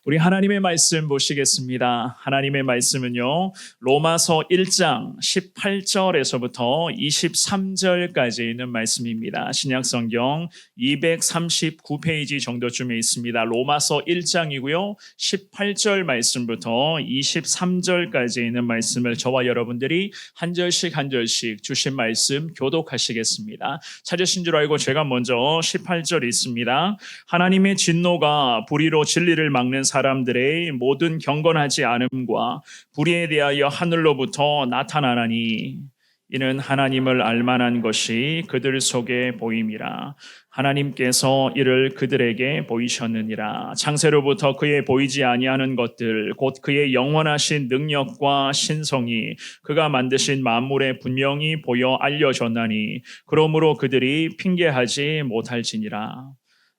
우리 하나님의 말씀 보시겠습니다. 하나님의 말씀은요, 로마서 1장 18절에서부터 23절까지 있는 말씀입니다. 신약성경 239페이지 정도쯤에 있습니다. 로마서 1장이고요, 18절 말씀부터 23절까지 있는 말씀을 저와 여러분들이 한 절씩 한 절씩 주신 말씀 교독하시겠습니다. 찾으신 줄 알고 제가 먼저 18절 있습니다. 하나님의 진노가 불의로 진리를 막는 사람들의 모든 경건하지 않음과 불의에 대하여 하늘로부터 나타나나니 이는 하나님을 알만한 것이 그들 속에 보임이라. 하나님께서 이를 그들에게 보이셨느니라. 창세로부터 그의 보이지 아니하는 것들 곧 그의 영원하신 능력과 신성이 그가 만드신 만물에 분명히 보여 알려졌나니 그러므로 그들이 핑계하지 못할지니라.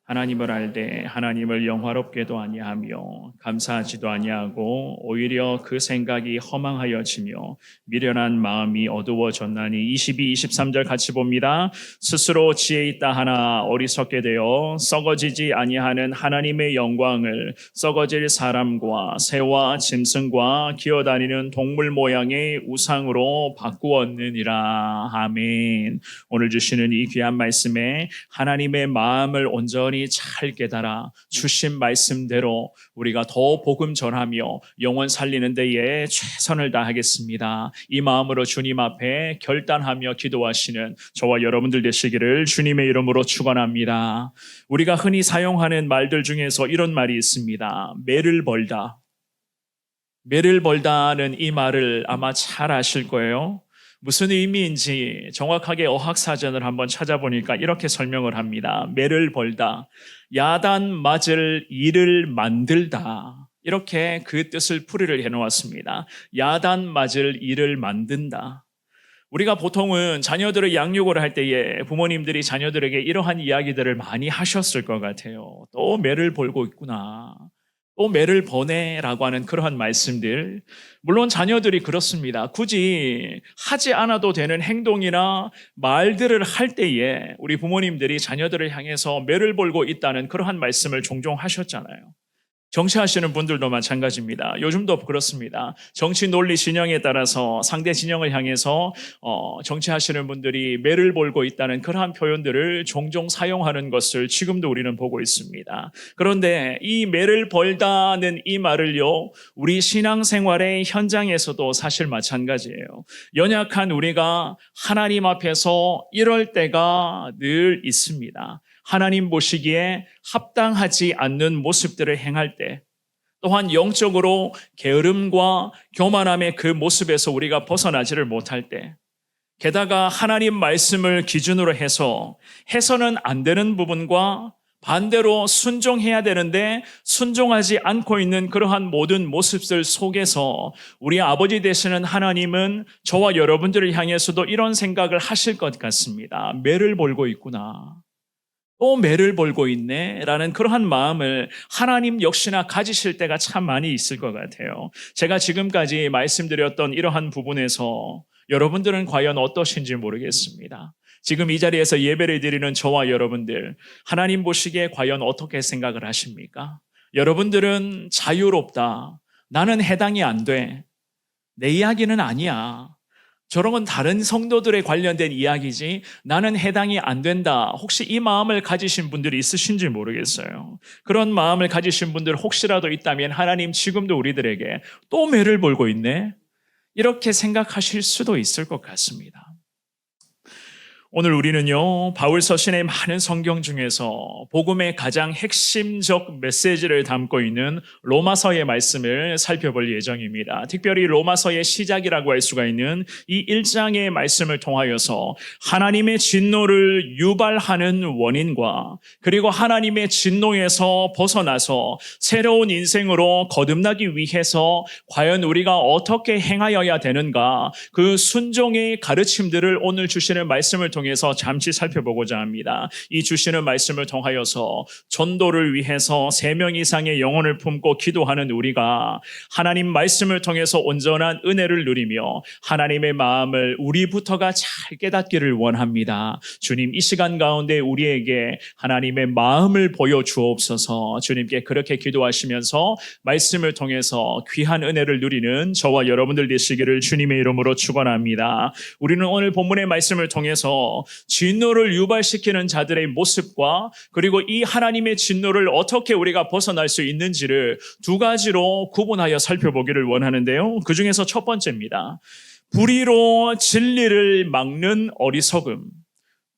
하나님을 알되 하나님을 영화롭게도 아니하며 감사하지도 아니하고 오히려 그 생각이 허망하여지며 미련한 마음이 어두워졌나니 22, 23절 같이 봅니다. 스스로 지혜 있다 하나 어리석게 되어 썩어지지 아니하는 하나님의 영광을 썩어질 사람과 새와 짐승과 기어다니는 동물 모양의 우상으로 바꾸었느니라. 아멘. 오늘 주시는 이 귀한 말씀에 하나님의 마음을 온전히 잘 깨달아 주신 말씀대로 우리가 더 복음 전하며 영혼 살리는 데에 최선을 다하겠습니다. 이 마음으로 주님 앞에 결단하며 기도하시는 저와 여러분들 되시기를 주님의 이름으로 축원합니다. 우리가 흔히 사용하는 말들 중에서 이런 말이 있습니다. 매를 벌다. 매를 벌다는 이 말을 아마 잘 아실 거예요. 무슨 의미인지 정확하게 어학사전을 한번 찾아보니까 이렇게 설명을 합니다. 매를 벌다, 야단 맞을 일을 만들다. 이렇게 그 뜻을 풀이를 해놓았습니다. 야단 맞을 일을 만든다. 우리가 보통은 자녀들을 양육을 할 때에 부모님들이 자녀들에게 이러한 이야기들을 많이 하셨을 것 같아요. 또 매를 벌고 있구나. 또 매를 버네라고 하는 그러한 말씀들. 물론 자녀들이 그렇습니다. 굳이 하지 않아도 되는 행동이나 말들을 할 때에 우리 부모님들이 자녀들을 향해서 매를 벌고 있다는 그러한 말씀을 종종 하셨잖아요. 정치하시는 분들도 마찬가지입니다. 요즘도 그렇습니다. 정치 논리 진영에 따라서 상대 진영을 향해서 정치하시는 분들이 매를 벌고 있다는 그러한 표현들을 종종 사용하는 것을 지금도 우리는 보고 있습니다. 그런데 이 매를 벌다는 이 말을요, 우리 신앙생활의 현장에서도 사실 마찬가지예요. 연약한 우리가 하나님 앞에서 이럴 때가 늘 있습니다. 하나님 보시기에 합당하지 않는 모습들을 행할 때, 또한 영적으로 게으름과 교만함의 그 모습에서 우리가 벗어나지를 못할 때, 게다가 하나님 말씀을 기준으로 해서는 안 되는 부분과 반대로 순종해야 되는데 순종하지 않고 있는 그러한 모든 모습들 속에서 우리 아버지 되시는 하나님은 저와 여러분들을 향해서도 이런 생각을 하실 것 같습니다. 매를 벌고 있구나. 또 매를 벌고 있네 라는 그러한 마음을 하나님 역시나 가지실 때가 참 많이 있을 것 같아요. 제가 지금까지 말씀드렸던 이러한 부분에서 여러분들은 과연 어떠신지 모르겠습니다. 지금 이 자리에서 예배를 드리는 저와 여러분들, 하나님 보시기에 과연 어떻게 생각을 하십니까? 여러분들은 자유롭다. 나는 해당이 안 돼. 내 이야기는 아니야. 저런 건 다른 성도들에 관련된 이야기지 나는 해당이 안 된다. 혹시 이 마음을 가지신 분들이 있으신지 모르겠어요. 그런 마음을 가지신 분들 혹시라도 있다면 하나님 지금도 우리들에게 또 매를 벌고 있네? 이렇게 생각하실 수도 있을 것 같습니다. 오늘 우리는요, 바울 서신의 많은 성경 중에서 복음의 가장 핵심적 메시지를 담고 있는 로마서의 말씀을 살펴볼 예정입니다. 특별히 로마서의 시작이라고 할 수가 있는 이 1장의 말씀을 통하여서 하나님의 진노를 유발하는 원인과 그리고 하나님의 진노에서 벗어나서 새로운 인생으로 거듭나기 위해서 과연 우리가 어떻게 행하여야 되는가, 그 순종의 가르침들을 오늘 주시는 말씀을 통해서 통해서 잠시 살펴보고자 합니다. 이 주시는 말씀을 통하여서 전도를 위해서 3명 이상의 영혼을 품고 기도하는 우리가 하나님 말씀을 통해서 온전한 은혜를 누리며 하나님의 마음을 우리부터가 잘 깨닫기를 원합니다. 주님, 이 시간 가운데 우리에게 하나님의 마음을 보여주옵소서. 주님께 그렇게 기도하시면서 말씀을 통해서 귀한 은혜를 누리는 저와 여러분들 되시기를 주님의 이름으로 축원합니다. 우리는 오늘 본문의 말씀을 통해서 진노를 유발시키는 자들의 모습과 그리고 이 하나님의 진노를 어떻게 우리가 벗어날 수 있는지를 2가지로 구분하여 살펴보기를 원하는데요. 그 중에서 첫 번째입니다. 불의로 진리를 막는 어리석음.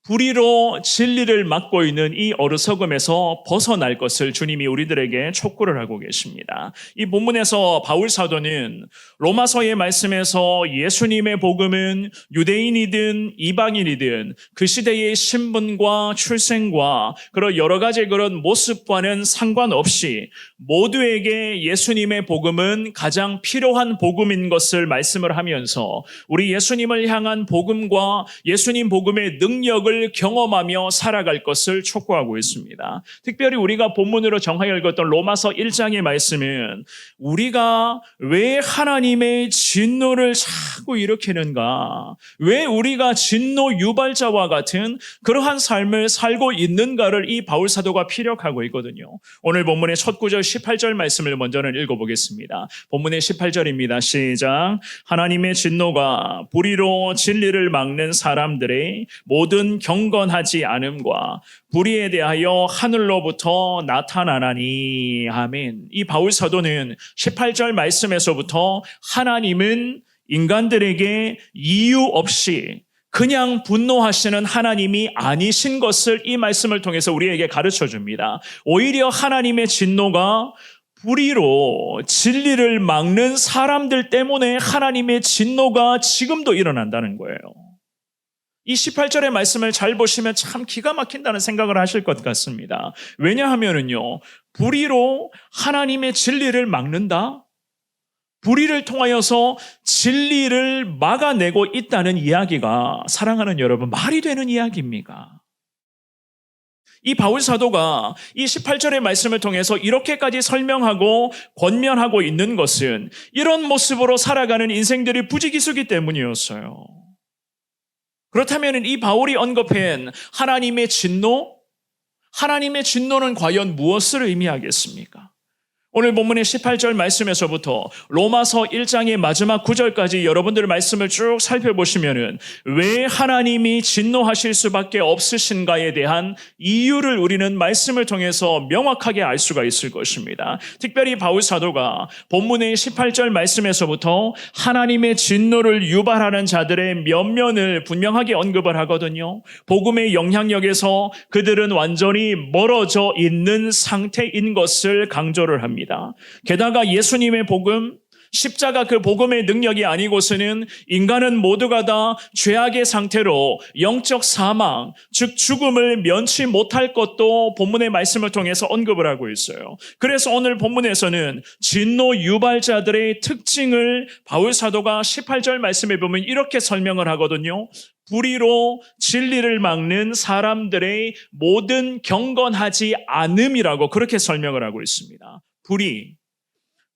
불의로 진리를 막고 있는 이 어리석음에서 벗어날 것을 주님이 우리들에게 촉구를 하고 계십니다. 이 본문에서 바울 사도는 로마서의 말씀에서 예수님의 복음은 유대인이든 이방인이든 그 시대의 신분과 출생과 그런 여러 가지 그런 모습과는 상관없이 모두에게 예수님의 복음은 가장 필요한 복음인 것을 말씀을 하면서 우리 예수님을 향한 복음과 예수님 복음의 능력을 경험하며 살아갈 것을 촉구하고 있습니다. 특별히 우리가 본문으로 정하여 읽었던 로마서 1장의 말씀은 우리가 왜 하나님의 진노를 자꾸 일으키는가, 왜 우리가 진노 유발자와 같은 그러한 삶을 살고 있는가를 이 바울 사도가 피력하고 있거든요. 오늘 본문의 첫 구절 18절 말씀을 먼저는 읽어보겠습니다. 본문의 18절입니다. 시작. 하나님의 진노가 불의로 진리를 막는 사람들의 모든 경건하지 않음과 불의에 대하여 하늘로부터 나타나나니. 아멘. 이 바울 사도는 18절 말씀에서부터 하나님은 인간들에게 이유 없이 그냥 분노하시는 하나님이 아니신 것을 이 말씀을 통해서 우리에게 가르쳐 줍니다. 오히려 하나님의 진노가 불의로 진리를 막는 사람들 때문에 하나님의 진노가 지금도 일어난다는 거예요. 이 18절의 말씀을 잘 보시면 참 기가 막힌다는 생각을 하실 것 같습니다. 왜냐하면요, 불의로 하나님의 진리를 막는다? 불의를 통하여서 진리를 막아내고 있다는 이야기가 사랑하는 여러분, 말이 되는 이야기입니까? 이 바울 사도가 이 18절의 말씀을 통해서 이렇게까지 설명하고 권면하고 있는 것은 이런 모습으로 살아가는 인생들이 부지기수기 때문이었어요. 그렇다면 이 바울이 언급한 하나님의 진노, 하나님의 진노는 과연 무엇을 의미하겠습니까? 오늘 본문의 18절 말씀에서부터 로마서 1장의 마지막 9절까지 여러분들 말씀을 쭉 살펴보시면은 왜 하나님이 진노하실 수밖에 없으신가에 대한 이유를 우리는 말씀을 통해서 명확하게 알 수가 있을 것입니다. 특별히 바울 사도가 본문의 18절 말씀에서부터 하나님의 진노를 유발하는 자들의 면면을 분명하게 언급을 하거든요. 복음의 영향력에서 그들은 완전히 멀어져 있는 상태인 것을 강조를 합니다. 게다가 예수님의 복음, 십자가 그 복음의 능력이 아니고서는 인간은 모두가 다 죄악의 상태로 영적 사망, 즉 죽음을 면치 못할 것도 본문의 말씀을 통해서 언급을 하고 있어요. 그래서 오늘 본문에서는 진노 유발자들의 특징을 바울 사도가 18절 말씀에 보면 이렇게 설명을 하거든요. 불의로 진리를 막는 사람들의 모든 경건하지 않음이라고 그렇게 설명을 하고 있습니다.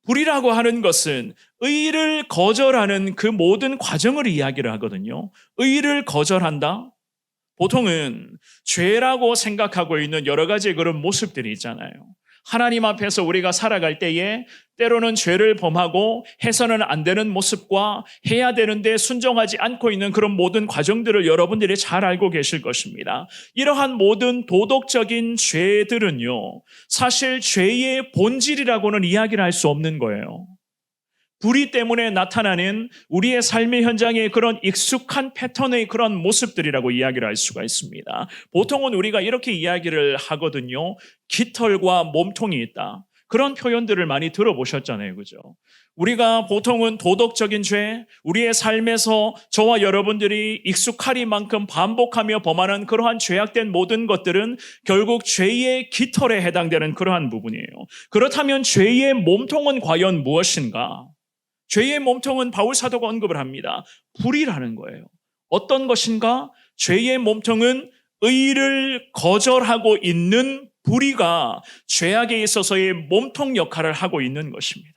불의라고 하는 것은 의를 거절하는 그 모든 과정을 이야기를 하거든요. 의를 거절한다? 보통은 죄라고 생각하고 있는 여러 가지 그런 모습들이 있잖아요. 하나님 앞에서 우리가 살아갈 때에 때로는 죄를 범하고 해서는 안 되는 모습과 해야 되는데 순종하지 않고 있는 그런 모든 과정들을 여러분들이 잘 알고 계실 것입니다. 이러한 모든 도덕적인 죄들은요, 사실 죄의 본질이라고는 이야기를 할 수 없는 거예요. 불의 때문에 나타나는 우리의 삶의 현장의 그런 익숙한 패턴의 그런 모습들이라고 이야기를 할 수가 있습니다. 보통은 우리가 이렇게 이야기를 하거든요. 깃털과 몸통이 있다. 그런 표현들을 많이 들어보셨잖아요. 그죠? 우리가 보통은 도덕적인 죄, 우리의 삶에서 저와 여러분들이 익숙하리만큼 반복하며 범하는 그러한 죄악된 모든 것들은 결국 죄의 깃털에 해당되는 그러한 부분이에요. 그렇다면 죄의 몸통은 과연 무엇인가? 죄의 몸통은 바울 사도가 언급을 합니다. 불의라는 거예요. 어떤 것인가? 죄의 몸통은 의를 거절하고 있는 불의가 죄악에 있어서의 몸통 역할을 하고 있는 것입니다.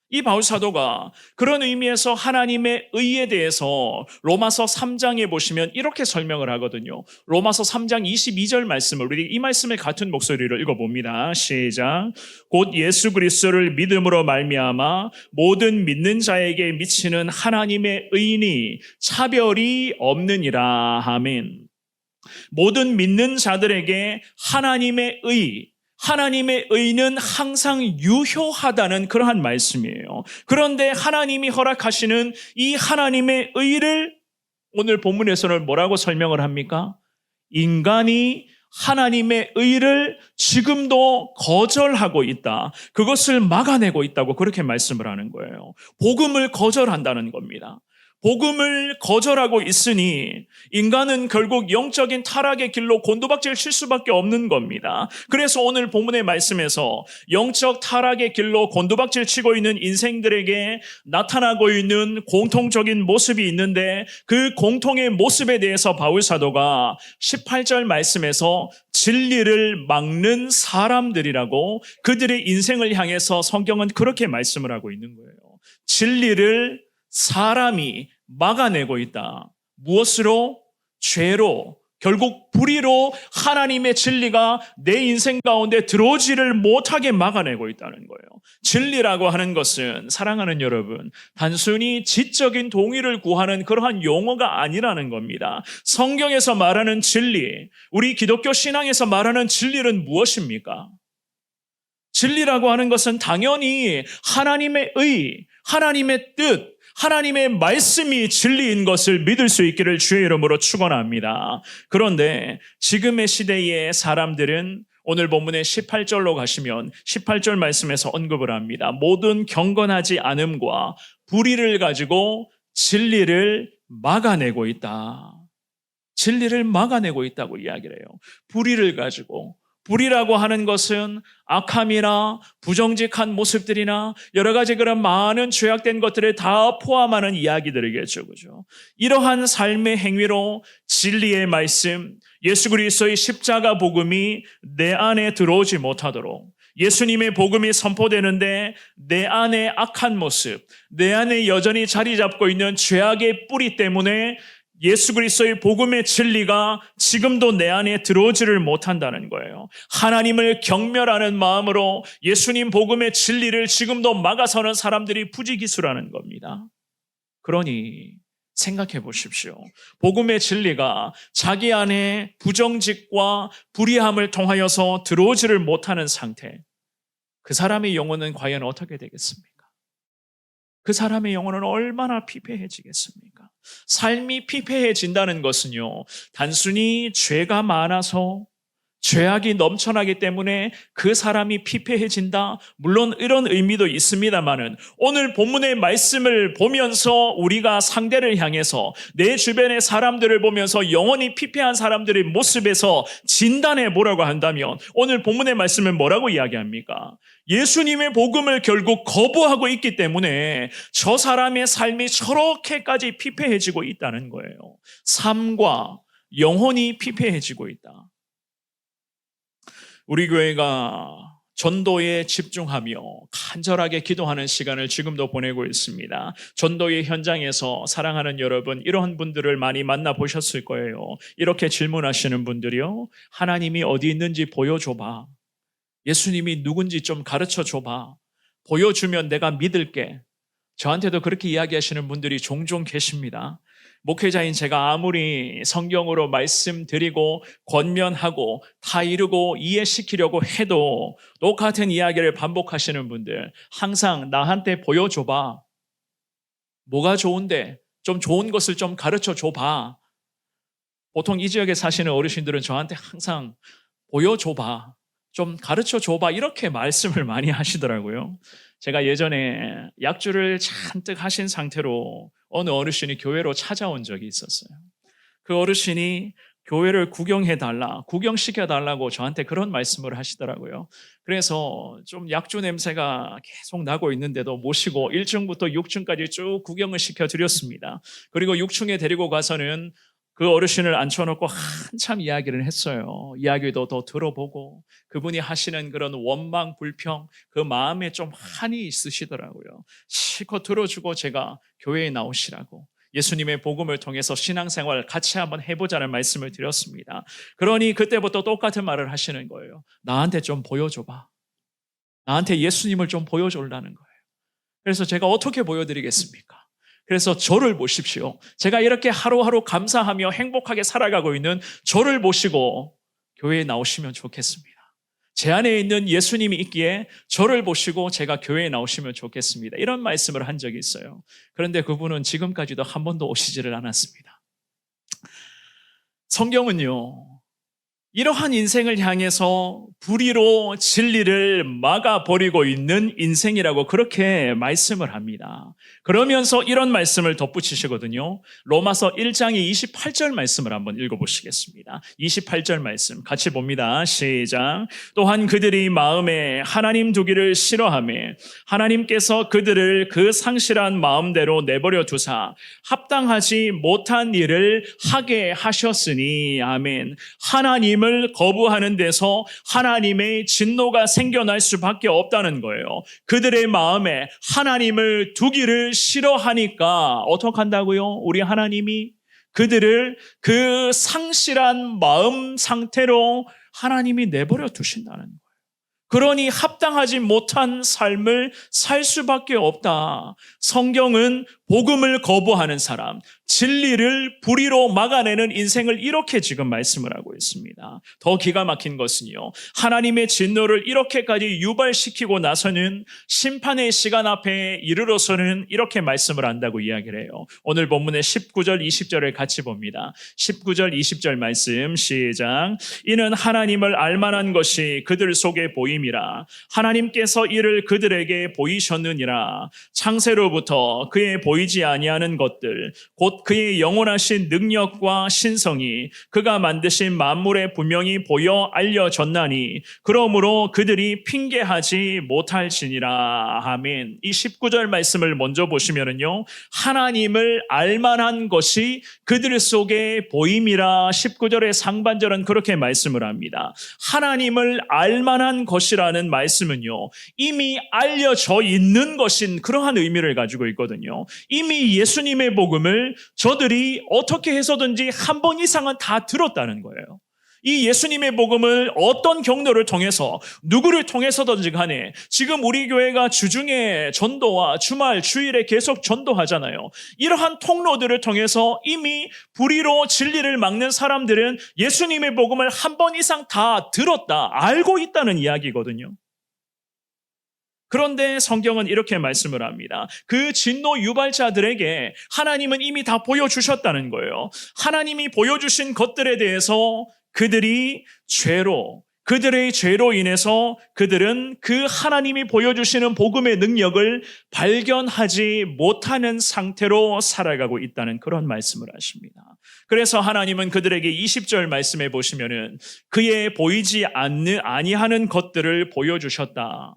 이 바울 사도가 그런 의미에서 하나님의 의에 대해서 로마서 3장에 보시면 이렇게 설명을 하거든요. 로마서 3장 22절 말씀을 우리 이 말씀을 같은 목소리로 읽어봅니다. 시작. 곧 예수 그리스도를 믿음으로 말미암아 모든 믿는 자에게 미치는 하나님의 의니 차별이 없느니라. 아멘. 모든 믿는 자들에게 하나님의 의는 항상 유효하다는 그러한 말씀이에요. 그런데 하나님이 허락하시는 이 하나님의 의를 오늘 본문에서는 뭐라고 설명을 합니까? 인간이 하나님의 의를 지금도 거절하고 있다. 그것을 막아내고 있다고 그렇게 말씀을 하는 거예요. 복음을 거절한다는 겁니다. 복음을 거절하고 있으니 인간은 결국 영적인 타락의 길로 곤두박질 칠 수밖에 없는 겁니다. 그래서 오늘 본문의 말씀에서 영적 타락의 길로 곤두박질 치고 있는 인생들에게 나타나고 있는 공통적인 모습이 있는데 그 공통의 모습에 대해서 바울 사도가 18절 말씀에서 진리를 막는 사람들이라고 그들의 인생을 향해서 성경은 그렇게 말씀을 하고 있는 거예요. 진리를 사람이 막아내고 있다. 무엇으로? 죄로, 결국 불의로 하나님의 진리가 내 인생 가운데 들어오지를 못하게 막아내고 있다는 거예요. 진리라고 하는 것은 사랑하는 여러분, 단순히 지적인 동의를 구하는 그러한 용어가 아니라는 겁니다. 성경에서 말하는 진리, 우리 기독교 신앙에서 말하는 진리는 무엇입니까? 진리라고 하는 것은 당연히 하나님의 의, 하나님의 뜻, 하나님의 말씀이 진리인 것을 믿을 수 있기를 주의 이름으로 축원합니다. 그런데 지금의 시대의 사람들은 오늘 본문의 18절로 가시면 18절 말씀에서 언급을 합니다. 모든 경건하지 않음과 불의를 가지고 진리를 막아내고 있다. 진리를 막아내고 있다고 이야기를 해요. 불의를 가지고. 불의라고 하는 것은 악함이나 부정직한 모습들이나 여러 가지 그런 많은 죄악된 것들을 다 포함하는 이야기들이겠죠. 그죠? 이러한 삶의 행위로 진리의 말씀, 예수 그리스도의 십자가 복음이 내 안에 들어오지 못하도록 예수님의 복음이 선포되는데 내 안에 악한 모습, 내 안에 여전히 자리 잡고 있는 죄악의 뿌리 때문에 예수 그리스도의 복음의 진리가 지금도 내 안에 들어오지를 못한다는 거예요. 하나님을 경멸하는 마음으로 예수님 복음의 진리를 지금도 막아서는 사람들이 부지기수라는 겁니다. 그러니 생각해 보십시오. 복음의 진리가 자기 안에 부정직과 불의함을 통하여서 들어오지를 못하는 상태, 그 사람의 영혼은 과연 어떻게 되겠습니까? 그 사람의 영혼은 얼마나 피폐해지겠습니까? 삶이 피폐해진다는 것은요, 단순히 죄가 많아서 죄악이 넘쳐나기 때문에 그 사람이 피폐해진다? 물론 이런 의미도 있습니다만은 오늘 본문의 말씀을 보면서 우리가 상대를 향해서 내 주변의 사람들을 보면서 영혼이 피폐한 사람들의 모습에서 진단해 보라고 한다면 오늘 본문의 말씀은 뭐라고 이야기합니까? 예수님의 복음을 결국 거부하고 있기 때문에 저 사람의 삶이 저렇게까지 피폐해지고 있다는 거예요. 삶과 영혼이 피폐해지고 있다. 우리 교회가 전도에 집중하며 간절하게 기도하는 시간을 지금도 보내고 있습니다. 전도의 현장에서 사랑하는 여러분, 이러한 분들을 많이 만나보셨을 거예요. 이렇게 질문하시는 분들이요, 하나님이 어디 있는지 보여줘봐. 예수님이 누군지 좀 가르쳐줘봐. 보여주면 내가 믿을게. 저한테도 그렇게 이야기하시는 분들이 종종 계십니다. 목회자인 제가 아무리 성경으로 말씀드리고 권면하고 다 이루고 이해시키려고 해도 똑같은 이야기를 반복하시는 분들, 항상 나한테 보여줘봐. 뭐가 좋은데? 좀 좋은 것을 좀 가르쳐줘봐. 보통 이 지역에 사시는 어르신들은 저한테 항상 보여줘봐. 좀 가르쳐줘봐. 이렇게 말씀을 많이 하시더라고요. 제가 예전에 약주를 잔뜩 하신 상태로 어느 어르신이 교회로 찾아온 적이 있었어요. 그 어르신이 교회를 구경시켜달라고 저한테 그런 말씀을 하시더라고요. 그래서 좀 약주 냄새가 계속 나고 있는데도 모시고 1층부터 6층까지 쭉 구경을 시켜드렸습니다. 그리고 6층에 데리고 가서는 그 어르신을 앉혀놓고 한참 이야기를 했어요. 이야기도 더 들어보고 그분이 하시는 그런 원망, 불평, 그 마음에 좀 한이 있으시더라고요. 실컷 들어주고 제가 교회에 나오시라고 예수님의 복음을 통해서 신앙생활 같이 한번 해보자는 말씀을 드렸습니다. 그러니 그때부터 똑같은 말을 하시는 거예요. 나한테 좀 보여줘봐. 나한테 예수님을 좀 보여주려는 거예요. 그래서 제가 어떻게 보여드리겠습니까? 그래서 저를 보십시오. 제가 이렇게 하루하루 감사하며 행복하게 살아가고 있는 저를 보시고 교회에 나오시면 좋겠습니다. 제 안에 있는 예수님이 있기에 저를 보시고 제가 교회에 나오시면 좋겠습니다. 이런 말씀을 한 적이 있어요. 그런데 그분은 지금까지도 한 번도 오시지를 않았습니다. 성경은요, 이러한 인생을 향해서 불의로 진리를 막아버리고 있는 인생이라고 그렇게 말씀을 합니다. 그러면서 이런 말씀을 덧붙이시거든요. 로마서 1장의 28절 말씀을 한번 읽어보시겠습니다. 28절 말씀 같이 봅니다. 시작. 또한 그들이 마음에 하나님 두기를 싫어하며 하나님께서 그들을 그 상실한 마음대로 내버려 두사 합당하지 못한 일을 하게 하셨으니 아멘. 하나님을 거부하는 데서 하나님의 진노가 생겨날 수밖에 없다는 거예요. 그들의 마음에 하나님을 두기를 싫어하니까 어떻게 한다고요? 우리 하나님이 그들을 그 상실한 마음 상태로 하나님이 내버려 두신다는 거예요. 그러니 합당하지 못한 삶을 살 수밖에 없다. 성경은 복음을 거부하는 사람, 진리를 불의로 막아내는 인생을 이렇게 지금 말씀을 하고 있습니다. 더 기가 막힌 것은요, 하나님의 진노를 이렇게까지 유발시키고 나서는 심판의 시간 앞에 이르러서는 이렇게 말씀을 한다고 이야기를 해요. 오늘 본문의 19절, 20절을 같이 봅니다. 19절, 20절 말씀 시작. 이는 하나님을 알만한 것이 그들 속에 보임이라. 하나님께서 이를 그들에게 보이셨느니라. 창세로부터 그의 보이지 아니하는 것들 곧 그의 영원하신 능력과 신성이 그가 만드신 만물에 분명히 보여 알려졌나니 그러므로 그들이 핑계하지 못할지니라. 아멘. 이 19절 말씀을 먼저 보시면은요, 하나님을 알만한 것이 그들 속에 보임이라. 19절의 상반절은 그렇게 말씀을 합니다. 하나님을 알만한 것이라는 말씀은요, 이미 알려져 있는 것인 그러한 의미를 가지고 있거든요. 이미 예수님의 복음을 저들이 어떻게 해서든지 한 번 이상은 다 들었다는 거예요. 이 예수님의 복음을 어떤 경로를 통해서 누구를 통해서든지 간에 지금 우리 교회가 주중에 전도와 주말 주일에 계속 전도하잖아요. 이러한 통로들을 통해서 이미 불의로 진리를 막는 사람들은 예수님의 복음을 한 번 이상 다 들었다, 알고 있다는 이야기거든요. 그런데 성경은 이렇게 말씀을 합니다. 그 진노 유발자들에게 하나님은 이미 다 보여주셨다는 거예요. 하나님이 보여주신 것들에 대해서 그들의 죄로 인해서 그들은 그 하나님이 보여주시는 복음의 능력을 발견하지 못하는 상태로 살아가고 있다는 그런 말씀을 하십니다. 그래서 하나님은 그들에게 20절 말씀해 보시면은 그의 보이지 아니하는 것들을 보여주셨다.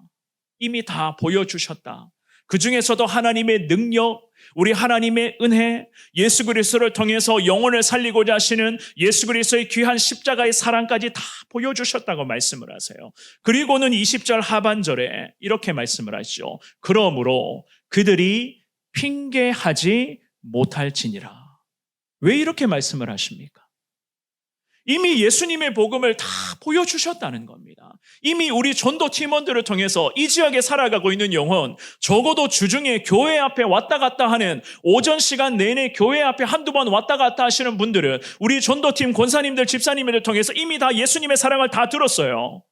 이미 다 보여주셨다. 그 중에서도 하나님의 능력, 우리 하나님의 은혜, 예수 그리스도를 통해서 영혼을 살리고자 하시는 예수 그리스도의 귀한 십자가의 사랑까지 다 보여주셨다고 말씀을 하세요. 그리고는 20절 하반절에 이렇게 말씀을 하시죠. 그러므로 그들이 핑계하지 못할지니라. 왜 이렇게 말씀을 하십니까? 이미 예수님의 복음을 다 보여주셨다는 겁니다. 이미 우리 전도 팀원들을 통해서 이 지역에 살아가고 있는 영혼, 적어도 주중에 교회 앞에 왔다 갔다 하는 오전 시간 내내 교회 앞에 한두 번 왔다 갔다 하시는 분들은 우리 전도팀 권사님들, 집사님들을 통해서 이미 다 예수님의 사랑을 다 들었어요.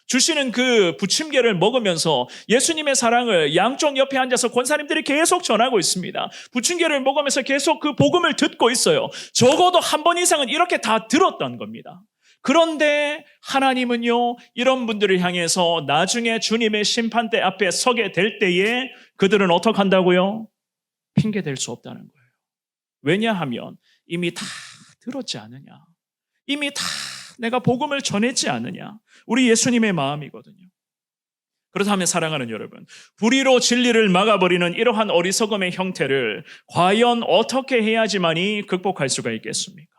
주시는 그 부침개를 먹으면서 예수님의 사랑을 양쪽 옆에 앉아서 권사님들이 계속 전하고 있습니다. 부침개를 먹으면서 계속 그 복음을 듣고 있어요. 적어도 한 번 이상은 이렇게 다 들었던 겁니다. 그런데 하나님은요, 이런 분들을 향해서 나중에 주님의 심판대 앞에 서게 될 때에 그들은 어떻게 한다고요? 핑계댈 수 없다는 거예요. 왜냐하면 이미 다 들었지 않느냐, 이미 다 내가 복음을 전했지 않느냐, 우리 예수님의 마음이거든요. 그렇다면 사랑하는 여러분, 불의로 진리를 막아버리는 이러한 어리석음의 형태를 과연 어떻게 해야지만이 극복할 수가 있겠습니까?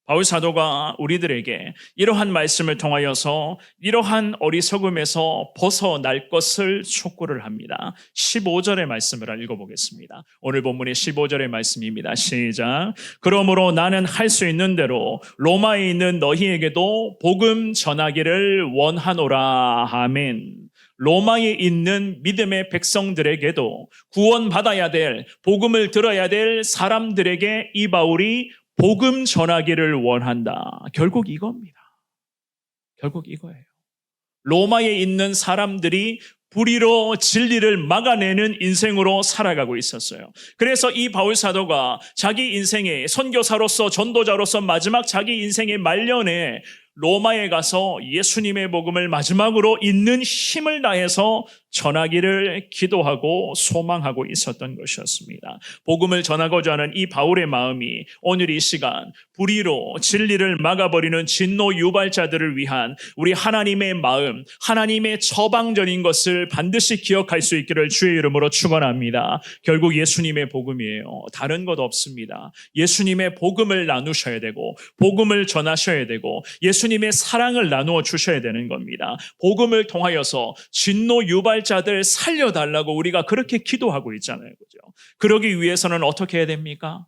바울 사도가 우리들에게 이러한 말씀을 통하여서 이러한 어리석음에서 벗어날 것을 촉구를 합니다. 15절의 말씀을 읽어보겠습니다. 오늘 본문의 15절의 말씀입니다. 시작. 그러므로 나는 할 수 있는 대로 로마에 있는 너희에게도 복음 전하기를 원하노라. 아멘. 로마에 있는 믿음의 백성들에게도 구원받아야 될, 복음을 들어야 될 사람들에게 이 바울이 복음 전하기를 원한다. 결국 이겁니다. 결국 이거예요. 로마에 있는 사람들이 불의로 진리를 막아내는 인생으로 살아가고 있었어요. 그래서 이 바울 사도가 자기 인생의 선교사로서 전도자로서 마지막 자기 인생의 말년에 로마에 가서 예수님의 복음을 마지막으로 있는 힘을 다해서 전하기를 기도하고 소망하고 있었던 것이었습니다. 복음을 전하고자 하는 이 바울의 마음이 오늘 이 시간 불의로 진리를 막아버리는 진노 유발자들을 위한 우리 하나님의 마음, 하나님의 처방전인 것을 반드시 기억할 수 있기를 주의 이름으로 축원합니다. 결국 예수님의 복음이에요. 다른 것 없습니다. 예수님의 복음을 나누셔야 되고 복음을 전하셔야 되고 예수님의 사랑을 나누어 주셔야 되는 겁니다. 복음을 통하여서 진노 유발자들 살려달라고 우리가 그렇게 기도하고 있잖아요. 그죠? 그러기 위해서는 어떻게 해야 됩니까?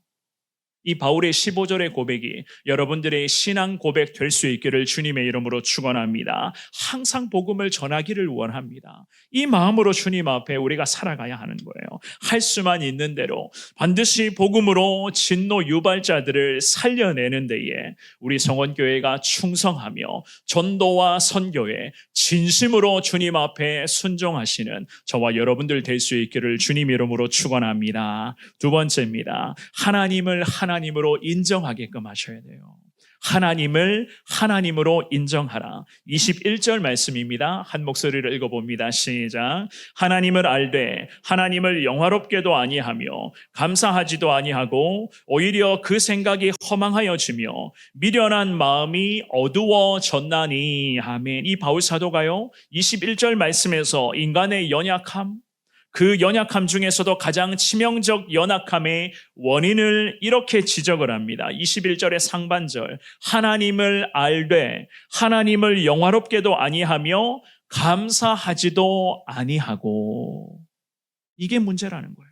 이 바울의 15절의 고백이 여러분들의 신앙 고백 될 수 있기를 주님의 이름으로 축원합니다. 항상 복음을 전하기를 원합니다. 이 마음으로 주님 앞에 우리가 살아가야 하는 거예요. 할 수만 있는 대로 반드시 복음으로 진노 유발자들을 살려내는 데에 우리 성원교회가 충성하며 전도와 선교에 진심으로 주님 앞에 순종하시는 저와 여러분들 될 수 있기를 주님 이름으로 축원합니다. 두 번째입니다. 하나님을 하나님으로 인정하게끔 하셔야 돼요. 하나님을 하나님으로 인정하라. 21절 말씀입니다. 한 목소리를 읽어봅니다. 시작. 하나님을 알되 하나님을 영화롭게도 아니하며 감사하지도 아니하고 오히려 그 생각이 허망하여지며 미련한 마음이 어두워졌나니. 아멘. 이 바울 사도가요 21절 말씀에서 인간의 연약함, 그 연약함 중에서도 가장 치명적 연약함의 원인을 이렇게 지적을 합니다. 21절의 상반절, 하나님을 알되 하나님을 영화롭게도 아니하며 감사하지도 아니하고. 이게 문제라는 거예요.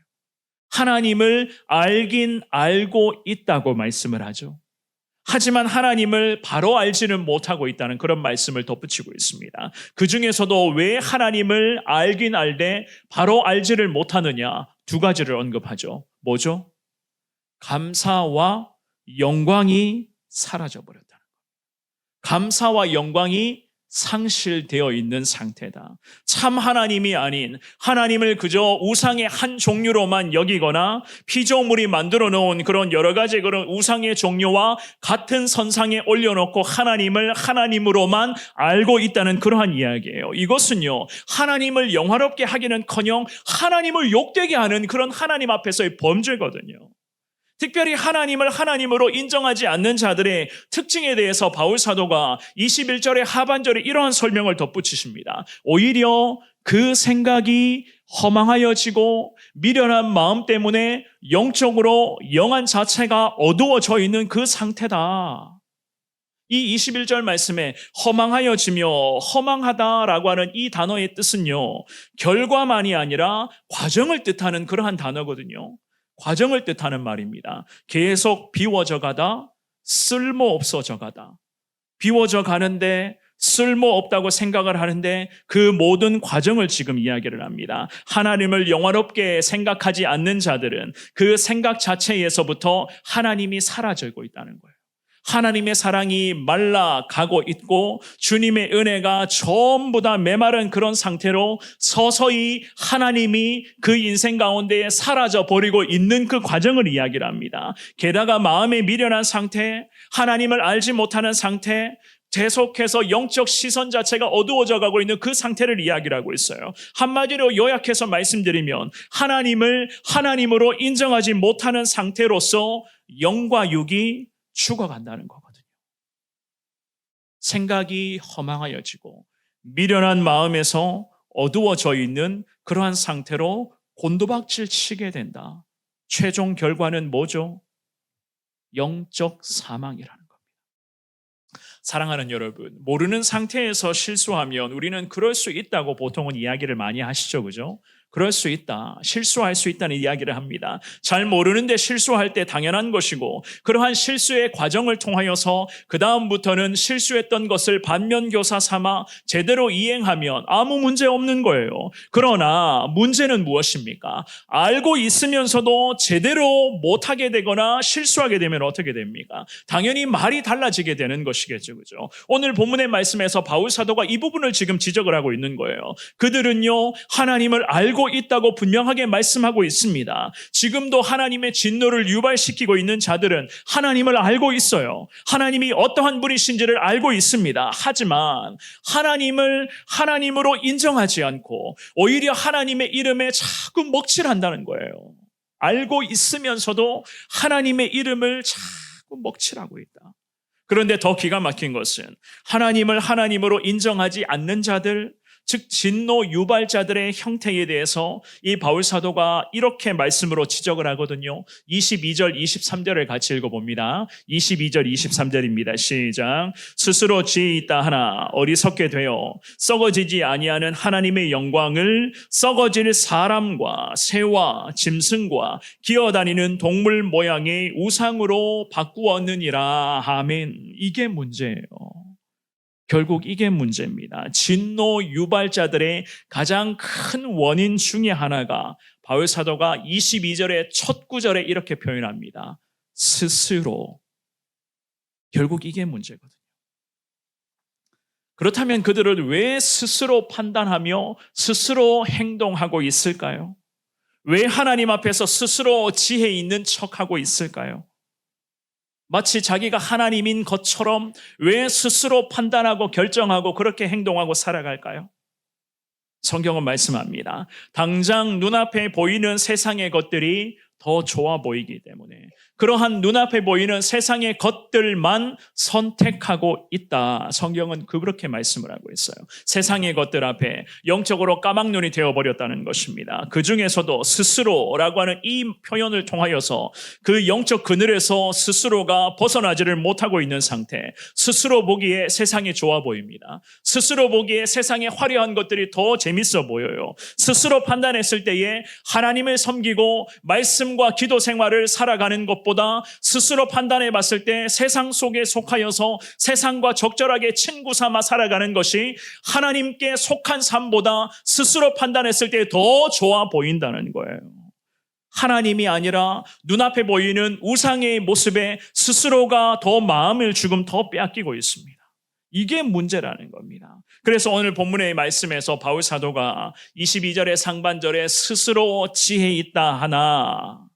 하나님을 알긴 알고 있다고 말씀을 하죠. 하지만 하나님을 바로 알지는 못하고 있다는 그런 말씀을 덧붙이고 있습니다. 그 중에서도 왜 하나님을 알긴 알되 바로 알지를 못하느냐? 두 가지를 언급하죠. 뭐죠? 감사와 영광이 사라져버렸다는 것. 감사와 영광이 상실되어 있는 상태다. 참 하나님이 아닌 하나님을 그저 우상의 한 종류로만 여기거나 피조물이 만들어 놓은 그런 여러 가지 그런 우상의 종류와 같은 선상에 올려놓고 하나님을 하나님으로만 알고 있다는 그러한 이야기예요. 이것은요, 하나님을 영화롭게 하기는커녕 하나님을 욕되게 하는 그런 하나님 앞에서의 범죄거든요. 특별히 하나님을 하나님으로 인정하지 않는 자들의 특징에 대해서 바울 사도가 21절의 하반절에 이러한 설명을 덧붙이십니다. 오히려 그 생각이 허망하여지고 미련한 마음 때문에 영적으로 영안 자체가 어두워져 있는 그 상태다. 이 21절 말씀에 허망하여지며 허망하다라고 하는 이 단어의 뜻은요, 결과만이 아니라 과정을 뜻하는 그러한 단어거든요. 과정을 뜻하는 말입니다. 계속 비워져 가다, 쓸모없어져 가다. 비워져 가는데 쓸모없다고 생각을 하는데 그 모든 과정을 지금 이야기를 합니다. 하나님을 영화롭게 생각하지 않는 자들은 그 생각 자체에서부터 하나님이 사라지고 있다는 거예요. 하나님의 사랑이 말라가고 있고 주님의 은혜가 전부 다 메마른 그런 상태로 서서히 하나님이 그 인생 가운데 사라져버리고 있는 그 과정을 이야기를 합니다. 게다가 마음의 미련한 상태, 하나님을 알지 못하는 상태, 계속해서 영적 시선 자체가 어두워져 가고 있는 그 상태를 이야기를 하고 있어요. 한마디로 요약해서 말씀드리면 하나님을 하나님으로 인정하지 못하는 상태로서 영과 육이 죽어간다는 거거든요. 생각이 허망하여지고 미련한 마음에서 어두워져 있는 그러한 상태로 곤두박질 치게 된다. 최종 결과는 뭐죠? 영적 사망이라는 겁니다. 사랑하는 여러분, 모르는 상태에서 실수하면 우리는 그럴 수 있다고 보통은 이야기를 많이 하시죠, 그죠? 그럴 수 있다, 실수할 수 있다는 이야기를 합니다. 잘 모르는데 실수할 때 당연한 것이고, 그러한 실수의 과정을 통하여서 그 다음부터는 실수했던 것을 반면교사 삼아 제대로 이행하면 아무 문제 없는 거예요. 그러나 문제는 무엇입니까? 알고 있으면서도 제대로 못하게 되거나 실수하게 되면 어떻게 됩니까? 당연히 말이 달라지게 되는 것이겠죠, 그죠? 오늘 본문의 말씀에서 바울 사도가 이 부분을 지금 지적을 하고 있는 거예요. 그들은요, 하나님을 알고 있다고 분명하게 말씀하고 있습니다. 지금도 하나님의 진노를 유발시키고 있는 자들은 하나님을 알고 있어요. 하나님이 어떠한 분이신지를 알고 있습니다. 하지만 하나님을 하나님으로 인정하지 않고 오히려 하나님의 이름에 자꾸 먹칠한다는 거예요. 알고 있으면서도 하나님의 이름을 자꾸 먹칠하고 있다. 그런데 더 기가 막힌 것은 하나님을 하나님으로 인정하지 않는 자들, 즉 진노 유발자들의 형태에 대해서 이 바울 사도가 이렇게 말씀으로 지적을 하거든요. 22절 23절을 같이 읽어봅니다. 22절 23절입니다. 시작. 스스로 지혜 있다 하나 어리석게 되어 썩어지지 아니하는 하나님의 영광을 썩어질 사람과 새와 짐승과 기어다니는 동물 모양의 우상으로 바꾸었느니라. 아멘. 이게 문제예요. 결국 이게 문제입니다. 진노 유발자들의 가장 큰 원인 중에 하나가 바울 사도가 22절의 첫 구절에 이렇게 표현합니다. 스스로. 결국 이게 문제거든요. 그렇다면 그들은 왜 스스로 판단하며 스스로 행동하고 있을까요? 왜 하나님 앞에서 스스로 지혜 있는 척하고 있을까요? 마치 자기가 하나님인 것처럼 왜 스스로 판단하고 결정하고 그렇게 행동하고 살아갈까요? 성경은 말씀합니다. 당장 눈앞에 보이는 세상의 것들이 더 좋아 보이기 때문에 그러한 눈앞에 보이는 세상의 것들만 선택하고 있다. 성경은 그렇게 말씀을 하고 있어요. 세상의 것들 앞에 영적으로 까막눈이 되어버렸다는 것입니다. 그 중에서도 스스로라고 하는 이 표현을 통하여서 그 영적 그늘에서 스스로가 벗어나지를 못하고 있는 상태. 스스로 보기에 세상이 좋아 보입니다. 스스로 보기에 세상의 화려한 것들이 더 재밌어 보여요. 스스로 판단했을 때에 하나님을 섬기고 말씀과 기도 생활을 살아가는 것 보다 스스로 판단해 봤을 때 세상 속에 속하여서 세상과 적절하게 친구 삼아 살아가는 것이 하나님께 속한 삶보다 스스로 판단했을 때 더 좋아 보인다는 거예요. 하나님이 아니라 눈앞에 보이는 우상의 모습에 스스로가 더 마음을 조금 더 빼앗기고 있습니다. 이게 문제라는 겁니다. 그래서 오늘 본문의 말씀에서 바울 사도가 22절의 상반절에 스스로 지혜 있다 하나,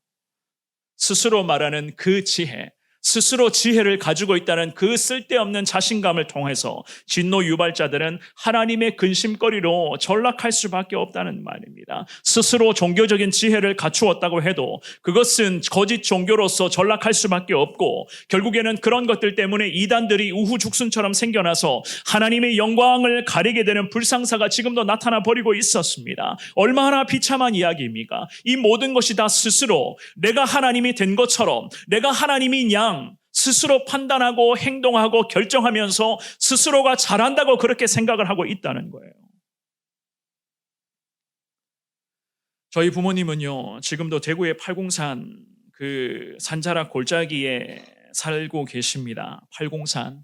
스스로 말하는 그 지혜, 스스로 지혜를 가지고 있다는 그 쓸데없는 자신감을 통해서 진노 유발자들은 하나님의 근심거리로 전락할 수밖에 없다는 말입니다. 스스로 종교적인 지혜를 갖추었다고 해도 그것은 거짓 종교로서 전락할 수밖에 없고 결국에는 그런 것들 때문에 이단들이 우후죽순처럼 생겨나서 하나님의 영광을 가리게 되는 불상사가 지금도 나타나 버리고 있었습니다. 얼마나 비참한 이야기입니까? 이 모든 것이 다 스스로 내가 하나님이 된 것처럼 내가 하나님인 양 스스로 판단하고 행동하고 결정하면서 스스로가 잘한다고 그렇게 생각을 하고 있다는 거예요. 저희 부모님은요, 지금도 대구의 팔공산 그 산자락 골짜기에 살고 계십니다. 팔공산.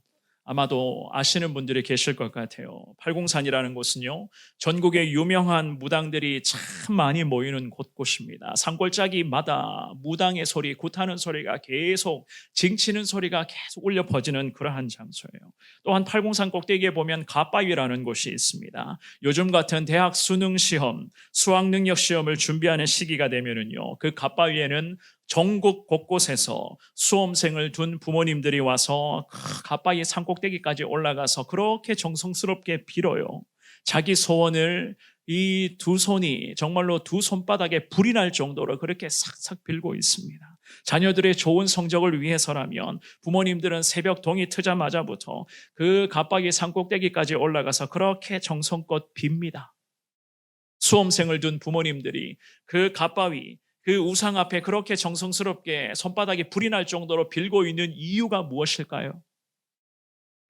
아마도 아시는 분들이 계실 것 같아요. 팔공산이라는 곳은요, 전국의 유명한 무당들이 참 많이 모이는 곳입니다. 산골짜기마다 무당의 소리, 굿하는 소리가 계속, 징치는 소리가 계속 울려 퍼지는 그러한 장소예요. 또한 팔공산 꼭대기에 보면 갓바위라는 곳이 있습니다. 요즘 같은 대학 수능 시험, 수학 능력 시험을 준비하는 시기가 되면은요, 그 갓바위에는 전국 곳곳에서 수험생을 둔 부모님들이 와서 갓바위 산꼭대기까지 올라가서 그렇게 정성스럽게 빌어요. 자기 소원을 이 두 손이 정말로 두 손바닥에 불이 날 정도로 그렇게 싹싹 빌고 있습니다. 자녀들의 좋은 성적을 위해서라면 부모님들은 새벽 동이 트자마자부터 그 갓바위 산꼭대기까지 올라가서 그렇게 정성껏 빕니다. 수험생을 둔 부모님들이 그 갓바위, 그 우상 앞에 그렇게 정성스럽게 손바닥에 불이 날 정도로 빌고 있는 이유가 무엇일까요?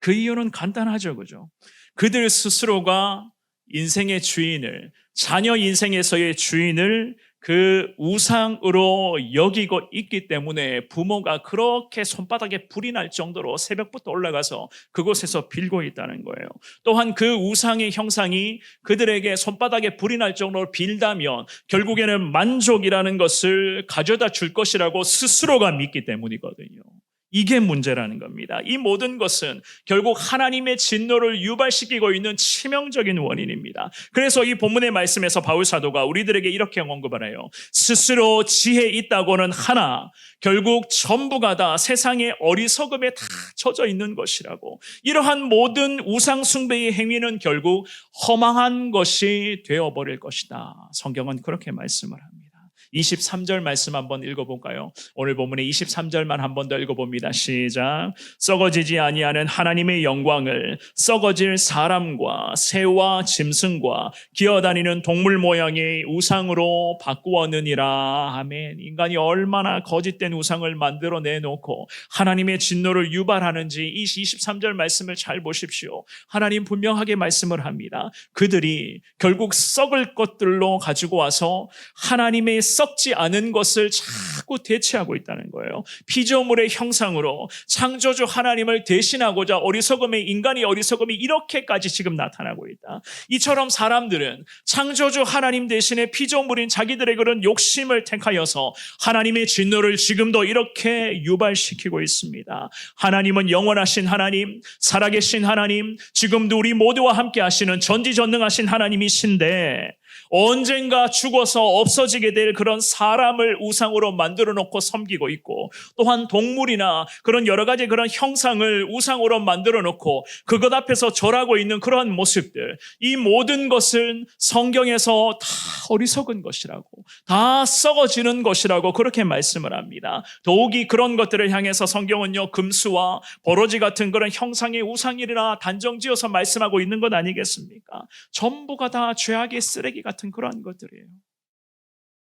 그 이유는 간단하죠. 그죠? 그들 스스로가 인생의 주인을, 자녀 인생에서의 주인을 그 우상으로 여기고 있기 때문에 부모가 그렇게 손바닥에 불이 날 정도로 새벽부터 올라가서 그곳에서 빌고 있다는 거예요. 또한 그 우상의 형상이 그들에게 손바닥에 불이 날 정도로 빌다면 결국에는 만족이라는 것을 가져다 줄 것이라고 스스로가 믿기 때문이거든요. 이게 문제라는 겁니다. 이 모든 것은 결국 하나님의 진노를 유발시키고 있는 치명적인 원인입니다. 그래서 이 본문의 말씀에서 바울 사도가 우리들에게 이렇게 언급을 해요. 스스로 지혜 있다고는 하나 결국 전부가 다 세상의 어리석음에 다 젖어 있는 것이라고. 이러한 모든 우상 숭배의 행위는 결국 허망한 것이 되어버릴 것이다. 성경은 그렇게 말씀을 합니다. 23절 말씀 한번 읽어볼까요? 오늘 본문의 23절만 한 번 더 읽어봅니다. 시작. 썩어지지 아니하는 하나님의 영광을 썩어질 사람과 새와 짐승과 기어다니는 동물 모양의 우상으로 바꾸었느니라. 아멘. 인간이 얼마나 거짓된 우상을 만들어 내놓고 하나님의 진노를 유발하는지 이 23절 말씀을 잘 보십시오. 하나님 분명하게 말씀을 합니다. 그들이 결국 썩을 것들로 가지고 와서 하나님의 썩지 않은 것을 자꾸 대체하고 있다는 거예요. 피조물의 형상으로 창조주 하나님을 대신하고자 인간의 어리석음이 이렇게까지 지금 나타나고 있다. 이처럼 사람들은 창조주 하나님 대신에 피조물인 자기들의 그런 욕심을 택하여서 하나님의 진노를 지금도 이렇게 유발시키고 있습니다. 하나님은 영원하신 하나님, 살아계신 하나님, 지금도 우리 모두와 함께 하시는 전지전능하신 하나님이신데 언젠가 죽어서 없어지게 될 그런 사람을 우상으로 만들어 놓고 섬기고 있고, 또한 동물이나 그런 여러 가지 그런 형상을 우상으로 만들어 놓고 그것 앞에서 절하고 있는 그러한 모습들, 이 모든 것은 성경에서 다 어리석은 것이라고, 다 썩어지는 것이라고 그렇게 말씀을 합니다. 더욱이 그런 것들을 향해서 성경은요, 금수와 버러지 같은 그런 형상의 우상이라 단정지어서 말씀하고 있는 것 아니겠습니까? 전부가 다 죄악의 쓰레기 같은 그러한 것들이에요.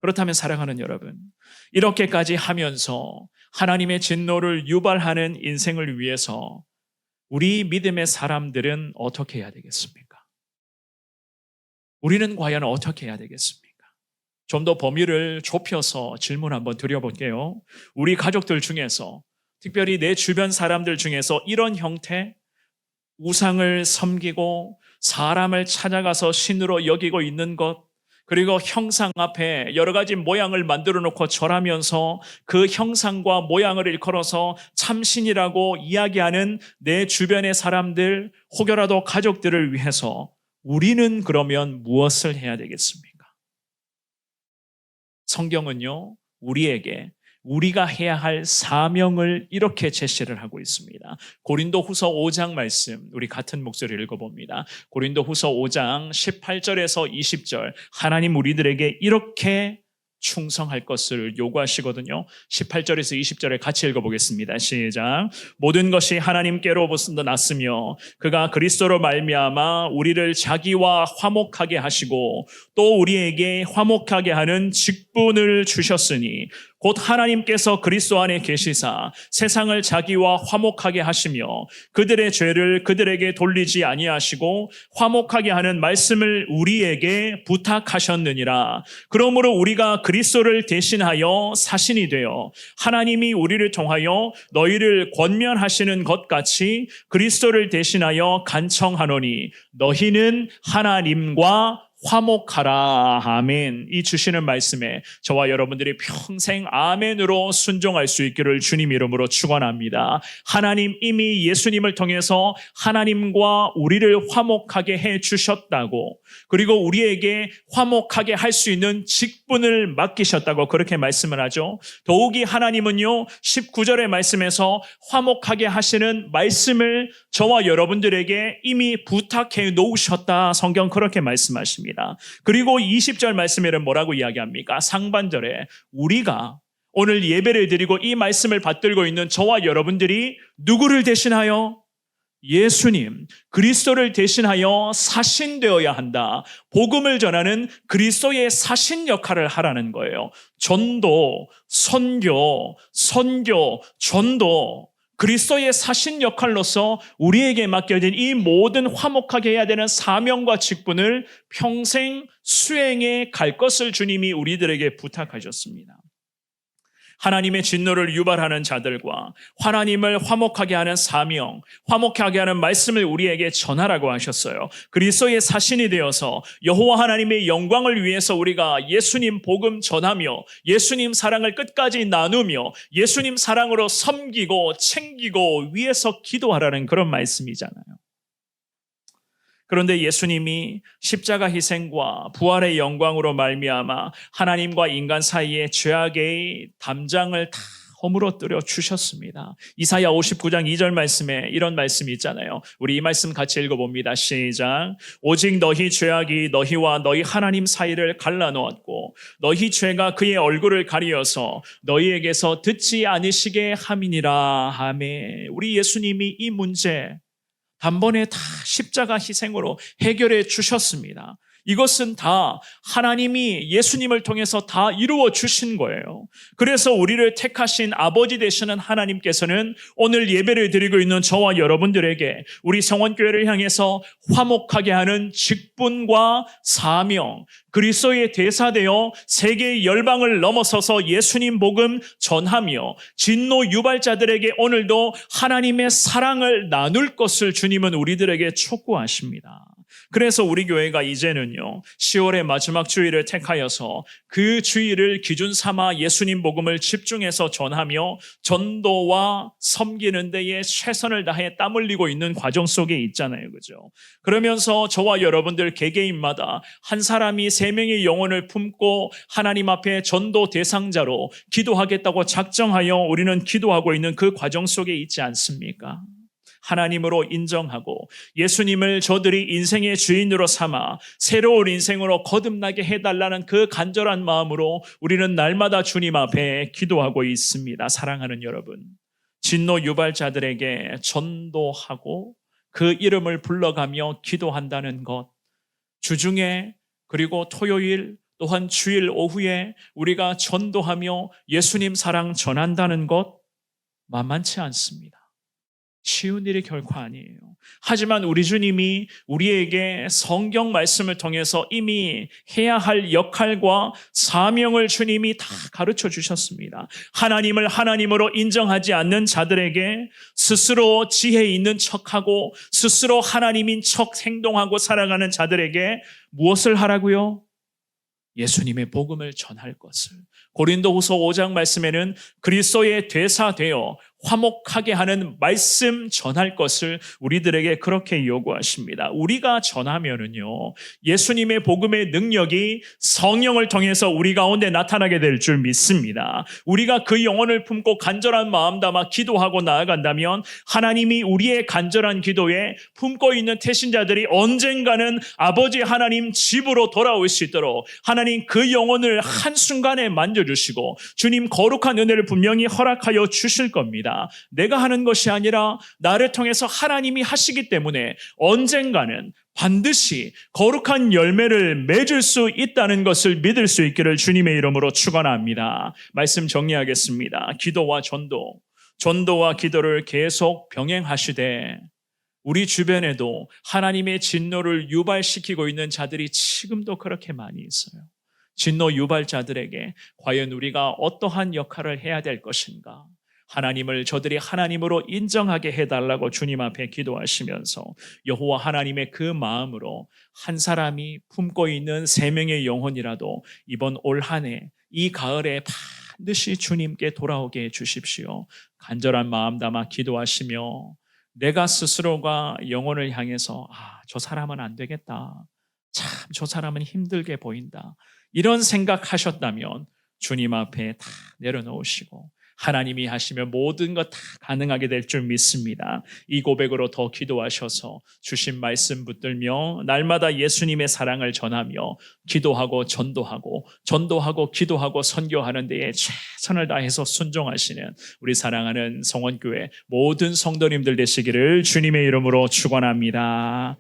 그렇다면 사랑하는 여러분, 이렇게까지 하면서 하나님의 진노를 유발하는 인생을 위해서 우리 믿음의 사람들은 어떻게 해야 되겠습니까? 우리는 과연 어떻게 해야 되겠습니까? 좀 더 범위를 좁혀서 질문 한번 드려볼게요. 우리 가족들 중에서, 특별히 내 주변 사람들 중에서 이런 형태, 우상을 섬기고 사람을 찾아가서 신으로 여기고 있는 것, 그리고 형상 앞에 여러 가지 모양을 만들어 놓고 절하면서 그 형상과 모양을 일컬어서 참신이라고 이야기하는 내 주변의 사람들, 혹여라도 가족들을 위해서 우리는 그러면 무엇을 해야 되겠습니까? 성경은요, 우리가 해야 할 사명을 이렇게 제시를 하고 있습니다. 고린도후서 5장 말씀, 우리 같은 목소리를 읽어봅니다. 고린도후서 5장 18절에서 20절, 하나님 우리들에게 이렇게 충성할 것을 요구하시거든요. 18절에서 20절에 같이 읽어보겠습니다. 시작. 모든 것이 하나님께로부터 났으며 그가 그리스도로 말미암아 우리를 자기와 화목하게 하시고 또 우리에게 화목하게 하는 직분을 주셨으니 곧 하나님께서 그리스도 안에 계시사 세상을 자기와 화목하게 하시며 그들의 죄를 그들에게 돌리지 아니하시고 화목하게 하는 말씀을 우리에게 부탁하셨느니라. 그러므로 우리가 그리스도를 대신하여 사신이 되어 하나님이 우리를 통하여 너희를 권면하시는 것 같이 그리스도를 대신하여 간청하노니 너희는 하나님과 화목하라. 아멘. 이 주시는 말씀에 저와 여러분들이 평생 아멘으로 순종할 수 있기를 주님 이름으로 축원합니다. 하나님 이미 예수님을 통해서 하나님과 우리를 화목하게 해 주셨다고, 그리고 우리에게 화목하게 할 수 있는 직분을 맡기셨다고 그렇게 말씀을 하죠. 더욱이 하나님은요, 19절의 말씀에서 화목하게 하시는 말씀을 저와 여러분들에게 이미 부탁해 놓으셨다. 성경 그렇게 말씀하십니다. 그리고 20절 말씀에는 뭐라고 이야기합니까? 상반절에 우리가 오늘 예배를 드리고 이 말씀을 받들고 있는 저와 여러분들이 누구를 대신하여? 예수님, 그리스도를 대신하여 사신되어야 한다. 복음을 전하는 그리스도의 사신 역할을 하라는 거예요. 전도, 선교, 전도, 그리스도의 사신 역할로서 우리에게 맡겨진 이 모든 화목하게 해야 되는 사명과 직분을 평생 수행해 갈 것을 주님이 우리들에게 부탁하셨습니다. 하나님의 진노를 유발하는 자들과 하나님을 화목하게 하는 사명, 화목하게 하는 말씀을 우리에게 전하라고 하셨어요. 그리스도의 사신이 되어서 여호와 하나님의 영광을 위해서 우리가 예수님 복음 전하며 예수님 사랑을 끝까지 나누며 예수님 사랑으로 섬기고 챙기고 위해서 기도하라는 그런 말씀이잖아요. 그런데 예수님이 십자가 희생과 부활의 영광으로 말미암아 하나님과 인간 사이의 죄악의 담장을 다 허물어뜨려 주셨습니다. 이사야 59장 2절 말씀에 이런 말씀이 있잖아요. 우리 이 말씀 같이 읽어봅니다. 시작. 오직 너희 죄악이 너희와 너희 하나님 사이를 갈라놓았고 너희 죄가 그의 얼굴을 가리어서 너희에게서 듣지 않으시게 함이니라. 아멘. 우리 예수님이 이 문제 단번에 다 십자가 희생으로 해결해 주셨습니다. 이것은 다 하나님이 예수님을 통해서 다 이루어 주신 거예요. 그래서 우리를 택하신 아버지 되시는 하나님께서는 오늘 예배를 드리고 있는 저와 여러분들에게 우리 성원교회를 향해서 화목하게 하는 직분과 사명, 그리스도의 대사되어 세계의 열방을 넘어서서 예수님 복음 전하며 진노 유발자들에게 오늘도 하나님의 사랑을 나눌 것을 주님은 우리들에게 촉구하십니다. 그래서 우리 교회가 이제는요 10월의 마지막 주일을 택하여서 그 주일을 기준 삼아 예수님 복음을 집중해서 전하며 전도와 섬기는 데에 최선을 다해 땀 흘리고 있는 과정 속에 있잖아요. 그죠? 그러면서 저와 여러분들 개개인마다 한 사람이 3명의 영혼을 품고 하나님 앞에 전도 대상자로 기도하겠다고 작정하여 우리는 기도하고 있는 그 과정 속에 있지 않습니까? 하나님으로 인정하고 예수님을 저들이 인생의 주인으로 삼아 새로운 인생으로 거듭나게 해달라는 그 간절한 마음으로 우리는 날마다 주님 앞에 기도하고 있습니다. 사랑하는 여러분, 진노 유발자들에게 전도하고 그 이름을 불러가며 기도한다는 것, 주중에 그리고 토요일 또한 주일 오후에 우리가 전도하며 예수님 사랑 전한다는 것 만만치 않습니다. 쉬운 일이 결코 아니에요. 하지만 우리 주님이 우리에게 성경 말씀을 통해서 이미 해야 할 역할과 사명을 주님이 다 가르쳐 주셨습니다. 하나님을 하나님으로 인정하지 않는 자들에게 스스로 지혜 있는 척하고 스스로 하나님인 척 행동하고 살아가는 자들에게 무엇을 하라고요? 예수님의 복음을 전할 것을. 고린도후서 5장 말씀에는 그리스도의 대사되어 화목하게 하는 말씀 전할 것을 우리들에게 그렇게 요구하십니다. 우리가 전하면은요, 예수님의 복음의 능력이 성령을 통해서 우리 가운데 나타나게 될 줄 믿습니다. 우리가 그 영혼을 품고 간절한 마음 담아 기도하고 나아간다면 하나님이 우리의 간절한 기도에 품고 있는 태신자들이 언젠가는 아버지 하나님 집으로 돌아올 수 있도록 하나님 그 영혼을 한순간에 만져주시고 주님 거룩한 은혜를 분명히 허락하여 주실 겁니다. 내가 하는 것이 아니라 나를 통해서 하나님이 하시기 때문에 언젠가는 반드시 거룩한 열매를 맺을 수 있다는 것을 믿을 수 있기를 주님의 이름으로 축원합니다. 말씀 정리하겠습니다. 기도와 전도, 전도와 기도를 계속 병행하시되 우리 주변에도 하나님의 진노를 유발시키고 있는 자들이 지금도 그렇게 많이 있어요. 진노 유발자들에게 과연 우리가 어떠한 역할을 해야 될 것인가? 하나님을 저들이 하나님으로 인정하게 해달라고 주님 앞에 기도하시면서 여호와 하나님의 그 마음으로 한 사람이 품고 있는 3명의 영혼이라도 이번 올 한 해 이 가을에 반드시 주님께 돌아오게 해주십시오. 간절한 마음 담아 기도하시며 내가 스스로가 영혼을 향해서 저 사람은 안 되겠다. 참 저 사람은 힘들게 보인다. 이런 생각하셨다면 주님 앞에 다 내려놓으시고 하나님이 하시면 모든 것 다 가능하게 될 줄 믿습니다. 이 고백으로 더 기도하셔서 주신 말씀 붙들며 날마다 예수님의 사랑을 전하며 기도하고 전도하고 기도하고 선교하는 데에 최선을 다해서 순종하시는 우리 사랑하는 성원교회 모든 성도님들 되시기를 주님의 이름으로 축원합니다.